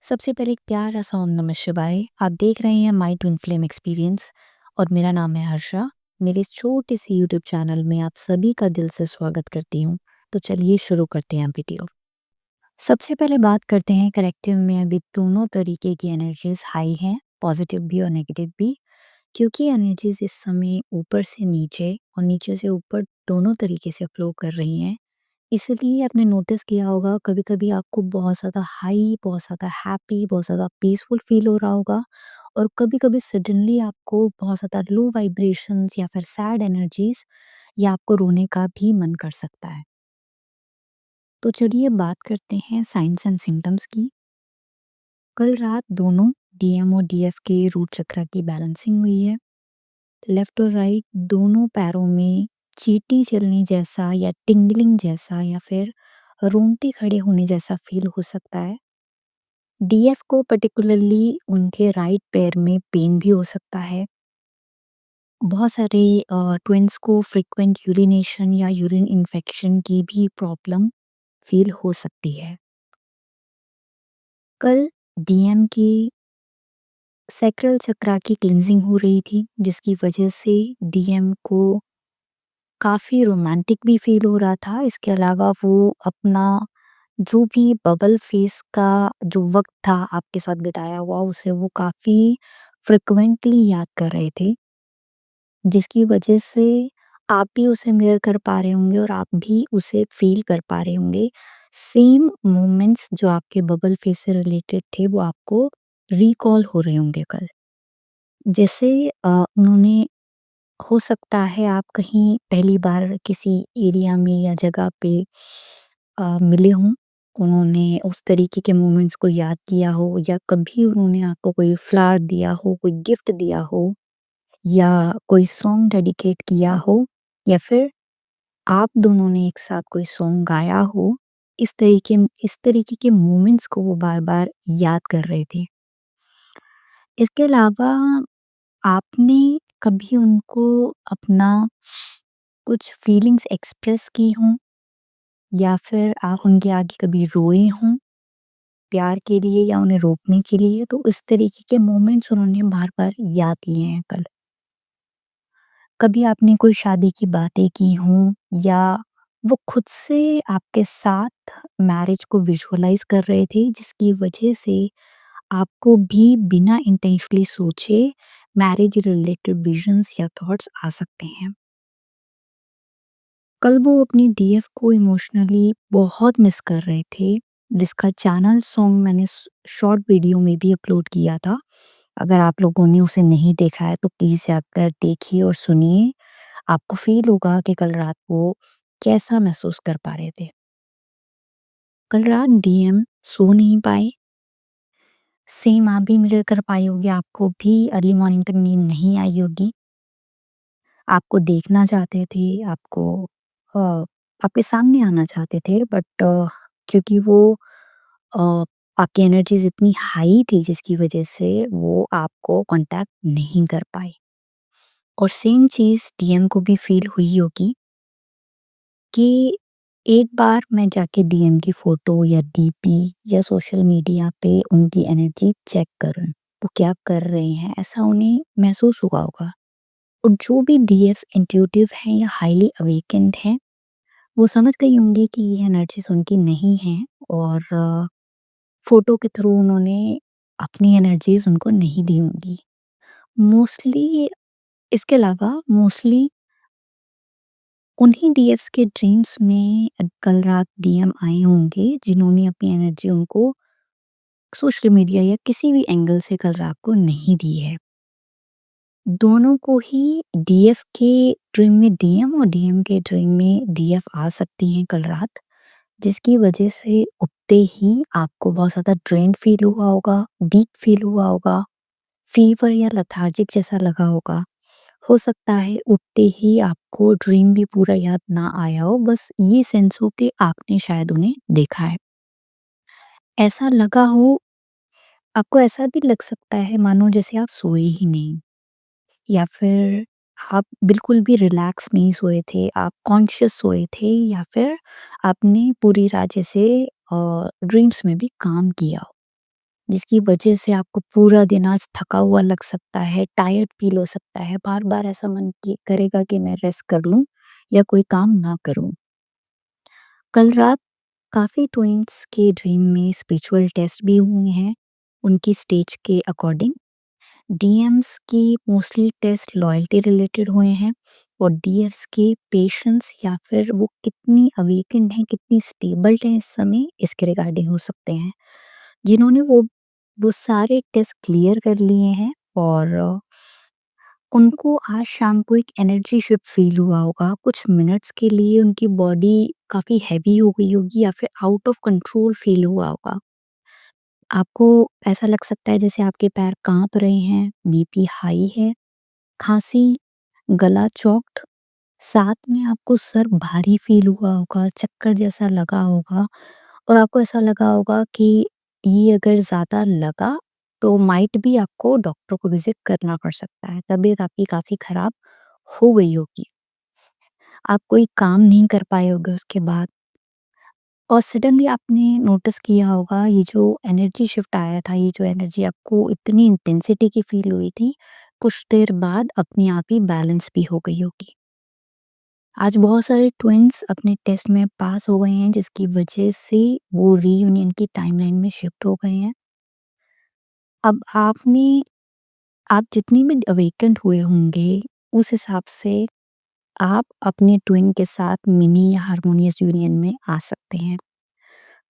सबसे पहले एक प्यारा सा ओम नमः शिवाय। आप देख रहे हैं माय ट्विन फ्लेम एक्सपीरियंस और मेरा नाम है हर्षा। मेरे इस छोटे से यूट्यूब चैनल में आप सभी का दिल से स्वागत करती हूँ। तो चलिए शुरू करते हैं वीडियो। सबसे पहले बात करते हैं कलेक्टिव में अभी दोनों तरीके की एनर्जीज हाई हैं, पॉजिटिव भी और नेगेटिव भी। क्योंकि एनर्जीज इस समय ऊपर से नीचे और नीचे से ऊपर दोनों तरीके से फ्लो कर रही हैं। इसलिए आपने नोटिस किया होगा कभी-कभी आपको बहुत ज़्यादा हाई, बहुत ज़्यादा हैप्पी, बहुत ज़्यादा पीसफुल फ़ील हो रहा होगा और कभी-कभी सडनली आपको बहुत ज़्यादा लो वाइब्रेशंस या फिर सैड एनर्जीज़ या आपको रोने का भी मन कर सकता है। तो चलिए बात करते हैं साइन्स एंड सिम्पटम्स की। कल रात दोनों डीएम और डीएफ के रूट चक्र की बैलेंसिंग हुई है। लेफ्ट और राइट दोनों पैरों में चींटी चलने जैसा या टिंगलिंग जैसा या फिर रोंगटे खड़े होने जैसा फील हो सकता है। डीएफ को पर्टिकुलरली उनके राइट पैर में पेन भी हो सकता है। बहुत सारे ट्विन्स को फ्रीक्वेंट यूरिनेशन या यूरिन इन्फेक्शन की भी प्रॉब्लम फील हो सकती है। कल डीएम की सैक्रल चक्रा की क्लींजिंग हो रही थी जिसकी वजह से डीएम को काफ़ी रोमांटिक भी फ़ील हो रहा था। इसके अलावा वो अपना जो भी बबल फेस का जो वक़्त था आपके साथ बिताया हुआ, उसे वो काफ़ी फ्रीक्वेंटली याद कर रहे थे, जिसकी वजह से आप भी उसे मिरर कर पा रहे होंगे और आप भी उसे फ़ील कर पा रहे होंगे। सेम मोमेंट्स जो आपके बबल फेस से रिलेटेड थे, वो आपको रिकॉल हो रहे होंगे कल। जैसे उन्होंने हो सकता है आप कहीं पहली बार किसी एरिया में या जगह पे मिले हों, उन्होंने उस तरीके के मोमेंट्स को याद किया हो या कभी उन्होंने आपको कोई फ्लावर दिया हो, कोई गिफ्ट दिया हो या कोई सॉन्ग डेडिकेट किया हो या फिर आप दोनों ने एक साथ कोई सॉन्ग गाया हो। इस तरीके के मोमेंट्स को वो बार-बार याद कर रहे थे। इसके अलावा आपने कभी उनको अपना कुछ फीलिंग्स एक्सप्रेस की हों या फिर आप उनके आगे कभी रोए हों प्यार के लिए या उन्हें रोकने के लिए, तो इस तरीके के मोमेंट्स उन्होंने बार-बार याद किए हैं कल। कभी आपने कोई शादी की बातें की हों या वो खुद से आपके साथ मैरिज को विजुअलाइज़ कर रहे थे जिसकी वजह से आपको भी बिना इंटेंशनली सोचे मैरिज रिलेटेड विजन्स या थॉट्स आ सकते हैं। कल वो अपनी डीएफ को इमोशनली बहुत मिस कर रहे थे, जिसका चैनल सॉन्ग मैंने शॉर्ट वीडियो में भी अपलोड किया था। अगर आप लोगों ने उसे नहीं देखा है तो प्लीज़ जाकर देखिए और सुनिए। आपको फ़ील होगा कि कल रात वो कैसा महसूस कर पा रहे थे। कल रात डीएम सो नहीं पाए, सेम आप भी मिरर कर पाए होंगे, आपको भी अर्ली मॉर्निंग तक नींद नहीं आई होगी। आपको देखना चाहते थे, अ, आपके सामने आना चाहते थे बट क्योंकि वो अ, आपकी एनर्जीज़ इतनी हाई थी जिसकी वज़ह से वो आपको कॉन्टैक्ट नहीं कर पाए। और सेम चीज़ डीएम को भी फ़ील हुई होगी कि एक बार मैं जाके डीएम की फ़ोटो या डीपी या सोशल मीडिया पे उनकी एनर्जी चेक करूँ, वो क्या कर रहे हैं, ऐसा उन्हें महसूस हुआ होगा। और जो भी डीएफ्स इंट्यूटिव हैं या हाईली अवेकेंड हैं, वो समझ गई होंगी कि ये एनर्जीज़ उनकी नहीं हैं और फ़ोटो के थ्रू उन्होंने अपनी एनर्जीज़ उनको नहीं दी होंगी। मोस्टली इसके अलावा मोस्टली उन्हीं डीएफ्स के ड्रीम्स में कल रात डीएम आए होंगे जिन्होंने अपनी एनर्जी उनको सोशल मीडिया या किसी भी एंगल से कल रात को नहीं दी है। दोनों को ही डीएफ के ड्रीम में डीएम और डीएम के ड्रीम में डीएफ आ सकती हैं कल रात, जिसकी वजह से उठते ही आपको बहुत ज़्यादा ड्रेन्ड फ़ील हुआ होगा, वीक फ़ील हुआ होगा, फ़ीवर या लेथार्जिक जैसा लगा होगा। हो सकता है उठते ही आपको ड्रीम भी पूरा याद ना आया हो, बस ये सेंस हो कि आपने शायद उन्हें देखा है। ऐसा लगा हो, आपको ऐसा भी लग सकता है मानो जैसे आप सोए ही नहीं या फिर आप बिल्कुल भी रिलैक्स नहीं सोए थे, आप कॉन्शियस सोए थे या फिर आपने पूरी रात जैसे ड्रीम्स में भी काम किया हो। जिसकी वजह से आपको पूरा दिन आज थका हुआ लग सकता है, टायर्ड फ़ील हो सकता है, बार-बार ऐसा मन कि करेगा कि मैं रेस्ट कर लूँ या कोई काम ना करूँ। कल रात काफ़ी ट्विन्स के ड्रीम में स्पिरिचुअल टेस्ट भी हुए हैं, उनकी स्टेज के अकॉर्डिंग। डीएम्स की मोस्टली टेस्ट लॉयल्टी रिलेटेड हुए हैं और डीएफ्स के पेशेंस या फिर वो कितनी अवेकेंड हैं, कितनी स्टेबल हैं इस समय, इसके रिगार्डिंग हो सकते हैं। जिन्होंने वो सारे टेस्ट क्लियर कर लिए हैं और उनको आज शाम को एक एनर्जी शिफ्ट फ़ील हुआ होगा। कुछ मिनट्स के लिए उनकी बॉडी काफ़ी हेवी हो गई होगी या फिर आउट ऑफ कंट्रोल फ़ील हुआ होगा। आपको ऐसा लग सकता है जैसे आपके पैर काँप रहे हैं, बीपी हाई है, खाँसी, गला चॉक्ड, साथ में आपको सर भारी फ़ील हुआ होगा, चक्कर जैसा लगा होगा और आपको ऐसा लगा होगा कि ये अगर ज़्यादा लगा तो माइट भी आपको डॉक्टर को विज़िट करना पड़ सकता है। तबीयत आपकी काफ़ी ख़राब हो गई होगी। आप कोई काम नहीं कर पाए होगे उसके बाद और सडनली आपने नोटिस किया होगा ये जो एनर्जी शिफ्ट आया था, ये जो एनर्जी आपको इतनी इंटेंसिटी की फ़ील हुई थी, कुछ देर बाद अपने आप ही बैलेंस भी हो गई होगी। आज बहुत सारे ट्विन्स अपने टेस्ट में पास हो गए हैं जिसकी वजह से वो रीयूनियन की टाइमलाइन में शिफ्ट हो गए हैं। अब आप जितनी भी अवेकेंड हुए होंगे, उस हिसाब से आप अपने ट्विन के साथ मिनी या हार्मोनियस यूनियन में आ सकते हैं।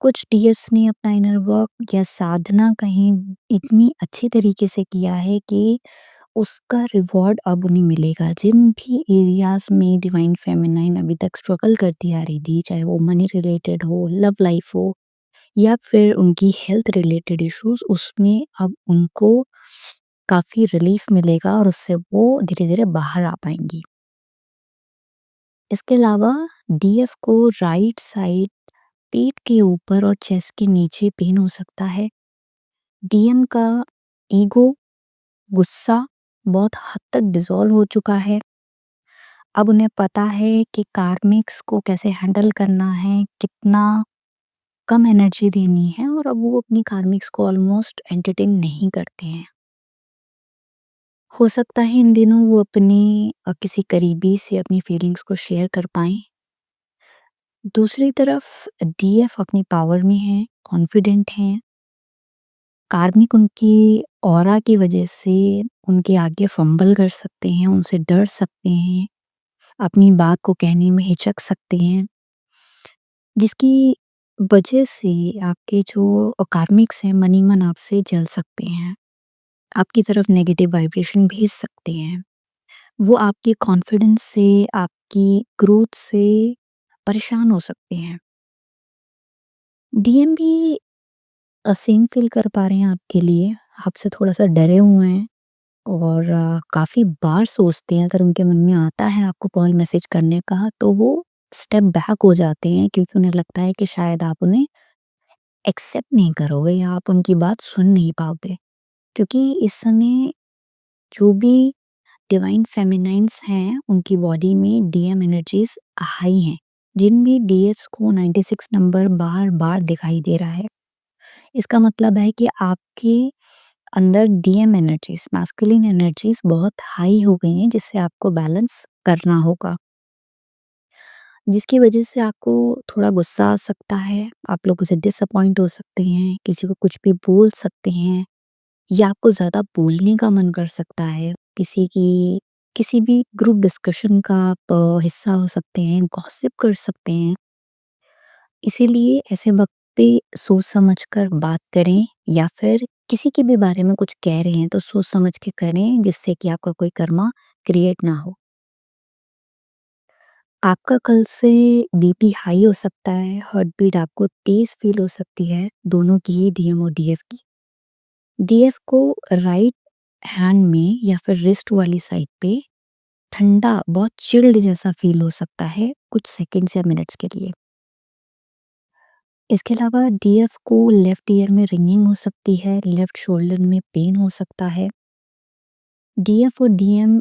कुछ टीयर्स ने अपना इनर वर्क या साधना कहीं इतनी अच्छी तरीके से किया है कि उसका रिवॉर्ड अब उन्हें मिलेगा। जिन भी एरियाज़ में डिवाइन फेमिनाइन अभी तक स्ट्रगल करती आ रही थी, चाहे वो मनी रिलेटेड हो, लव लाइफ हो या फिर उनकी हेल्थ रिलेटेड इश्यूज़, उसमें अब उनको काफ़ी रिलीफ मिलेगा और उससे वो धीरे-धीरे बाहर आ पाएँगी। इसके अलावा डीएफ को राइट साइड पीठ के ऊपर और चेस्ट के नीचे पेन हो सकता है। डीएम का ईगो, गुस्सा बहुत हद तक डिसॉल्व हो चुका है। अब उन्हें पता है कि कार्मिक्स को कैसे हैंडल करना है, कितना कम एनर्जी देनी है और अब वो अपनी कार्मिक्स को ऑलमोस्ट एंटरटेन नहीं करते हैं। हो सकता है इन दिनों वो अपने किसी करीबी से अपनी फीलिंग्स को शेयर कर पाएँ। दूसरी तरफ डीएफ अपनी पावर में हैं, कॉन्फिडेंट हैं, कार्मिक उनकी ऑरा की वजह से उनके आगे फंबल कर सकते हैं, उनसे डर सकते हैं, अपनी बात को कहने में हिचक सकते हैं, जिसकी वजह से आपके जो कार्मिक्स हैं, मन ही मन आपसे जल सकते हैं, आपकी तरफ नेगेटिव वाइब्रेशन भेज सकते हैं। वो आपके कॉन्फिडेंस से, आपकी ग्रोथ से परेशान हो सकते हैं। डीएम भी सेम फ़ील कर पा रहे हैं आपके लिए, आपसे थोड़ा-सा डरे हुए हैं और काफ़ी बार सोचते हैं, अगर उनके मन में आता है आपको कॉल मैसेज करने का, तो वो स्टेप बैक हो जाते हैं क्योंकि उन्हें लगता है कि शायद आप उन्हें एक्सेप्ट नहीं करोगे या आप उनकी बात सुन नहीं पाओगे। क्योंकि इस समय जो भी डिवाइन फेमिनाइन्स हैं, उनकी बॉडी में डीएम एनर्जीज़ हाई हैं, जिनमें डीएफ्स को 96 नंबर बार-बार दिखाई दे रहा है। इसका मतलब है कि आपके अंदर डीएम एनर्जीज़, मैस्कुलिन एनर्जीज़ बहुत हाई हो गई हैं, जिससे आपको बैलेंस करना होगा। जिसकी वजह से आपको थोड़ा गुस्सा आ सकता है, आप लोगों से डिसअपॉइंट हो सकते हैं, किसी को कुछ भी बोल सकते हैं या आपको ज़्यादा बोलने का मन कर सकता है। किसी भी ग्रुप डिस्कशन का आप हिस्सा हो सकते हैं, गॉसिप कर सकते हैं। इसीलिए ऐसे वक़्त पे सोच समझ कर बात करें या फिर किसी के भी बारे में कुछ कह रहे हैं तो सोच समझ के करें जिससे कि आपका कोई कर्मा क्रिएट ना हो। आपका कल से बीपी हाई हो सकता है, हार्ट बीट आपको तेज़ फ़ील हो सकती है, दोनों की ही डीएम और डीएफ की। डीएफ को राइट हैंड में या फिर रिस्ट वाली साइड पे ठंडा, बहुत चिल्ड जैसा फ़ील हो सकता है कुछ सेकंड्स या मिनट्स के लिए। इसके अलावा डीएफ को लेफ्ट ईयर में रिंगिंग हो सकती है, लेफ्ट शोल्डर में पेन हो सकता है। डीएफ और डीएम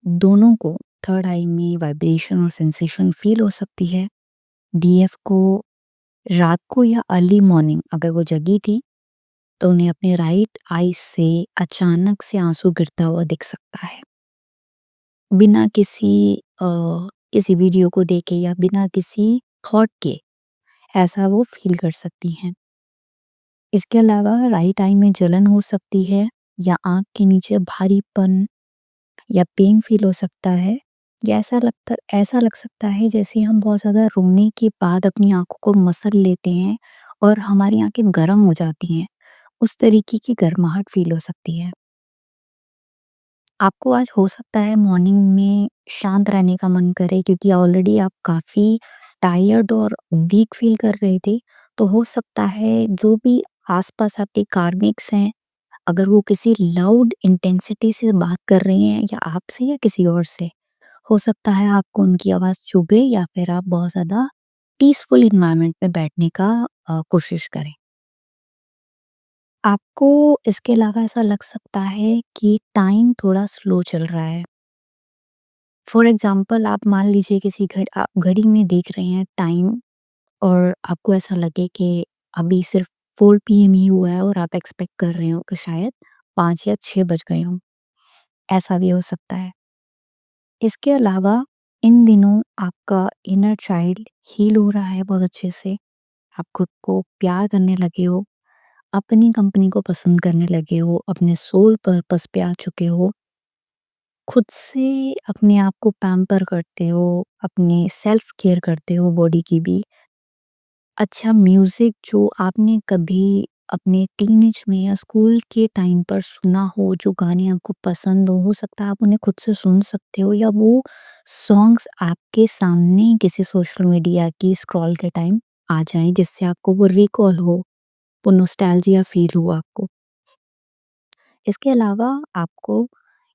दोनों को थर्ड आई में वाइब्रेशन और सेंसेशन फ़ील हो सकती है। डीएफ को रात को या अर्ली मॉर्निंग अगर वो जगी थी तो उन्हें अपने राइट आई से अचानक से आँसू गिरता हुआ दिख सकता है। बिना किसी वीडियो को देखे या बिना किसी थॉट के ऐसा वो फ़ील कर सकती हैं। इसके अलावा राइट आई में जलन हो सकती है या आँख के नीचे भारीपन या पेन फ़ील हो सकता है, या ऐसा लग सकता है जैसे हम बहुत ज़्यादा रोने के बाद अपनी आँखों को मसल लेते हैं और हमारी आँखें गरम हो जाती हैं, उस तरीके की गर्माहट फ़ील हो सकती है। आपको आज हो सकता है मॉर्निंग में शांत रहने का मन करे, क्योंकि ऑलरेडी आप काफ़ी टायर्ड और वीक फ़ील कर रहे थे, तो हो सकता है जो भी आस-पास आपके कार्मिक्स हैं, अगर वो किसी लाउड इंटेंसिटी से बात कर रहे हैं या आपसे या किसी और से, हो सकता है आपको उनकी आवाज़ चुभे या फिर आप बहुत ज़्यादा पीसफुल एनवायरनमेंट में बैठने का कोशिश करें। आपको इसके अलावा ऐसा लग सकता है कि टाइम थोड़ा स्लो चल रहा है। फॉर एग्ज़ाम्पल आप मान लीजिए आप घड़ी में देख रहे हैं टाइम, और आपको ऐसा लगे कि अभी सिर्फ़ 4 पीएम ही हुआ है और आप एक्सपेक्ट कर रहे हो कि शायद 5 या 6 बज गए हों, ऐसा भी हो सकता है। इसके अलावा इन दिनों आपका इनर चाइल्ड हील हो रहा है बहुत अच्छे से, आप खुद को प्यार करने लगे हो, अपनी कंपनी को पसंद करने लगे हो, अपने सोल पर्पस पे आ चुके हो, खुद से अपने आप को पैम्पर करते हो, अपने सेल्फ केयर करते हो बॉडी की भी। अच्छा म्यूज़िक जो आपने कभी अपने टीनेज में या स्कूल के टाइम पर सुना हो, जो गाने आपको पसंद हो सकता है आप उन्हें खुद से सुन सकते हो, या वो सॉन्ग्स आपके सामने किसी सोशल मीडिया की स्क्रॉल के टाइम आ जाएँ, जिससे आपको वो रिकॉल हो, वो नॉस्टैल्जिया फ़ील हो आपको। इसके अलावा आपको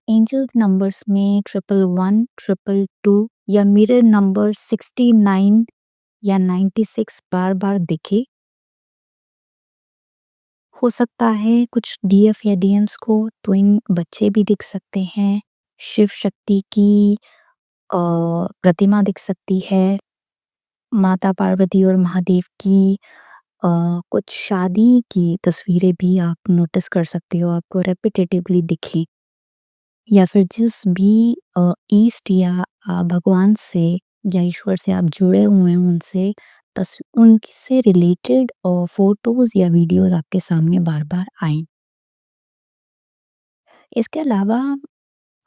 एंजल्स नंबर्स में 111, 222 या मिरर नंबर 69 या 96 बार-बार दिखे। हो सकता है कुछ डीएफ या डीएम्स को ट्विन बच्चे भी दिख सकते हैं। शिव शक्ति की प्रतिमा दिख सकती है। माता पार्वती और महादेव की कुछ शादी की तस्वीरें भी आप नोटिस कर सकते हो, आपको रेपिटेटिवली दिखें। या फिर जिस भी ईस्ट या भगवान से या ईश्वर से आप जुड़े हुए हैं उनसे रिलेटेड फ़ोटोज़ या वीडियोज़ आपके सामने बार-बार आएँ। इसके अलावा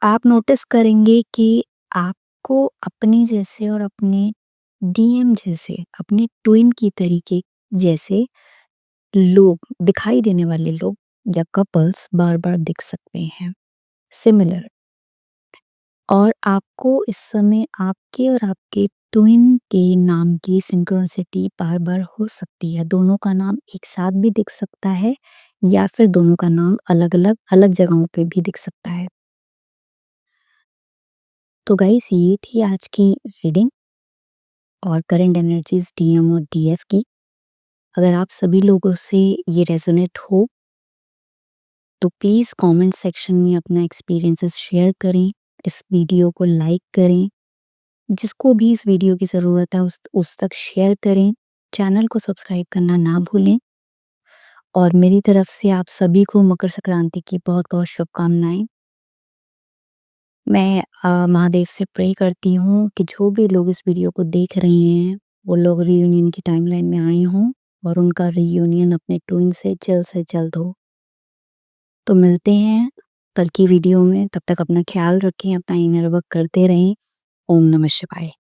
आप नोटिस करेंगे कि आपको अपने जैसे और अपने डीएम जैसे, अपने ट्विन की तरीके जैसे लोग, दिखाई देने वाले लोग या कपल्स बार-बार दिख सकते हैं, सिमिलर। और आपको इस समय आपके और आपके ट्विन के नाम की सिंक्रोनिसिटी बार-बार हो सकती है। दोनों का नाम एक साथ भी दिख सकता है या फिर दोनों का नाम अलग-अलग, अलग जगहों पे भी दिख सकता है। तो गाइस ये थी आज की रीडिंग और करंट एनर्जीज़ डीएम और डीएफ की। अगर आप सभी लोगों से ये रेज़ोनेट हो, तो प्लीज़ कमेंट सेक्शन में अपना एक्सपीरियंसेस शेयर करें, इस वीडियो को लाइक करें। जिसको भी इस वीडियो की ज़रूरत है उस तक शेयर करें। चैनल को सब्सक्राइब करना ना भूलें, और मेरी तरफ से आप सभी को मकर संक्रांति की बहुत-बहुत शुभकामनाएँ। मैं महादेव से प्रे करती हूँ कि जो भी लोग इस वीडियो को देख रहे हैं, वो लोग रियूनियन की टाइमलाइन में आए हों और उनका रियूनियन अपने ट्विन से जल्द हो। तो मिलते हैं कल की वीडियो में, तब तक अपना ख़्याल रखें, अपना इनर वर्क करते रहें। ओम नमः शिवाय।